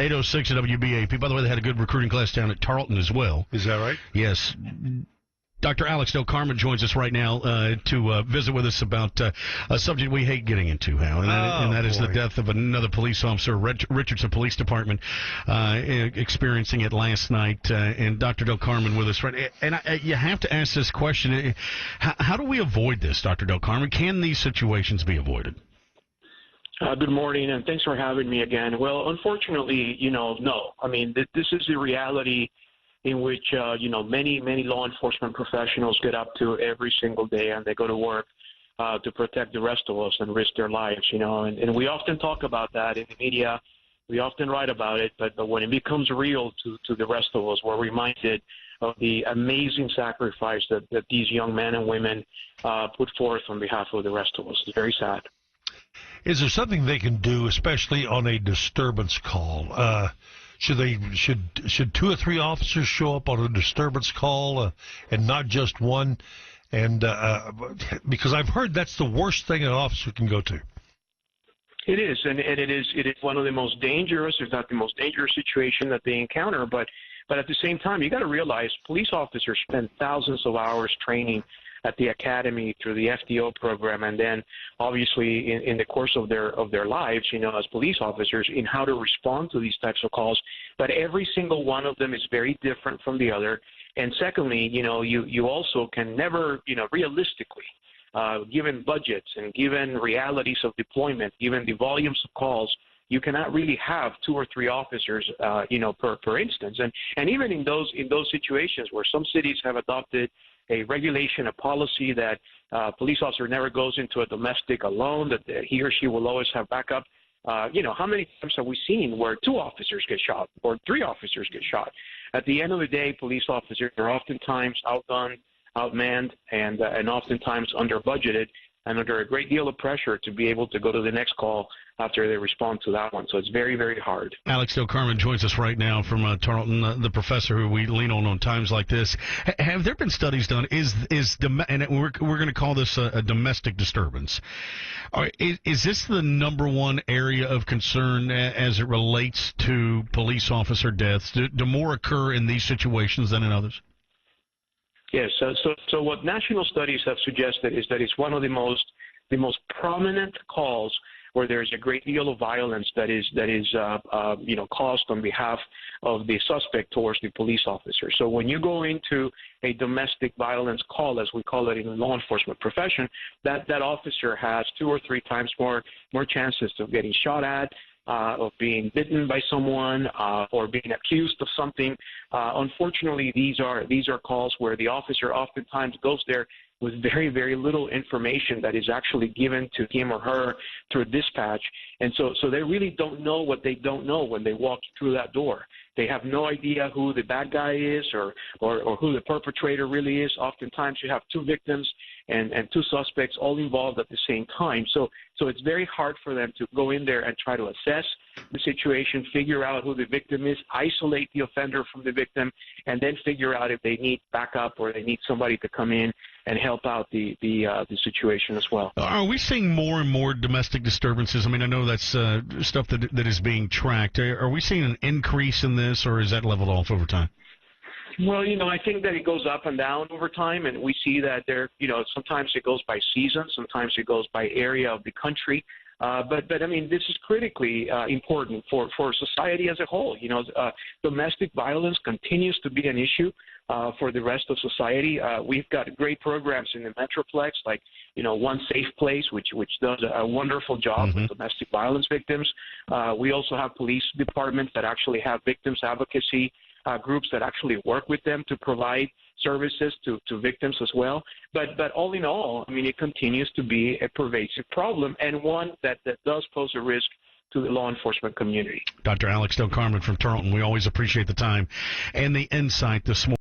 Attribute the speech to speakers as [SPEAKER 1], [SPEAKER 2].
[SPEAKER 1] 806 at WBAP. By the way, they had a good recruiting class down at Tarleton as well.
[SPEAKER 2] Is that right?
[SPEAKER 1] Yes. Dr. Alex Del Carmen joins us right now to visit with us about a subject we hate getting into, Hal, and that is the death of another police officer, Richardson Police Department, experiencing it last night. And Dr. Del Carmen with us, right? And you have to ask this question: how do we avoid this, Dr. Del Carmen? Can these situations be avoided?
[SPEAKER 3] Good morning, and thanks for having me again. Well, unfortunately, no. I mean, this is the reality in which, many law enforcement professionals get up to every single day, and they go to work to protect the rest of us and risk their lives, and we often talk about that in the media. We often write about it, but when it becomes real to the rest of us, we're reminded of the amazing sacrifice that these young men and women put forth on behalf of the rest of us. It's very sad.
[SPEAKER 2] Is there something they can do, especially on a disturbance call? Should 2 or 3 officers show up on a disturbance call and not just one? And because I've heard that's the worst thing an officer can go to.
[SPEAKER 3] It is, and it is one of the most dangerous, if not the most dangerous situation that they encounter. But at the same time, you got to realize police officers spend thousands of hours training at the academy through the FDO program, and then obviously in the course of their lives, as police officers, in how to respond to these types of calls. But every single one of them is very different from the other. And secondly, you also can never, realistically, given budgets and given realities of deployment, given the volumes of calls, you cannot really have 2 or 3 officers, per instance. And even in those situations where some cities have adopted a regulation, a policy that police officer never goes into a domestic alone, that he or she will always have backup. How many times have we seen where 2 officers get shot or 3 officers get shot? At the end of the day, police officers are oftentimes outgunned, outmanned, and oftentimes under-budgeted and under a great deal of pressure to be able to go to the next call after they respond to that one. So it's very, very hard.
[SPEAKER 1] Alex Del Carmen joins us right now from Tarleton, the professor who we lean on times like this. Have there been studies done? And we're going to call this a domestic disturbance. Is this the number one area of concern as it relates to police officer deaths? Do more occur in these situations than in others?
[SPEAKER 3] Yes. So what national studies have suggested is that it's one of the most prominent calls where there's a great deal of violence that is caused on behalf of the suspect towards the police officer. So when you go into a domestic violence call, as we call it in the law enforcement profession, that officer has 2 or 3 times more chances of getting shot at, of being bitten by someone, or being accused of something. Unfortunately, these are calls where the officer oftentimes goes there with very, very little information that is actually given to him or her through dispatch. And so they really don't know what they don't know when they walk through that door. They have no idea who the bad guy is or who the perpetrator really is. Oftentimes you have 2 victims and 2 suspects all involved at the same time. So it's very hard for them to go in there and try to assess the situation, figure out who the victim is, isolate the offender from the victim, and then figure out if they need backup or they need somebody to come in and help out the situation as well.
[SPEAKER 1] Are we seeing more and more domestic disturbances? I mean, I know that's stuff that is being tracked. Are we seeing an increase in this, or is that leveled off over time?
[SPEAKER 3] Well, I think that it goes up and down over time, and we see that sometimes it goes by season, sometimes it goes by area of the country. But I mean, this is critically important for society as a whole. Domestic violence continues to be an issue for the rest of society. We've got great programs in the Metroplex, like One Safe Place, which does a wonderful job with domestic violence victims. We also have police departments that actually have victims advocacy groups that actually work with them to provide services to victims as well. But all in all, I mean, it continues to be a pervasive problem and one that does pose a risk to the law enforcement community.
[SPEAKER 1] Dr. Alex Del Carmen from Tarleton, we always appreciate the time and the insight this morning.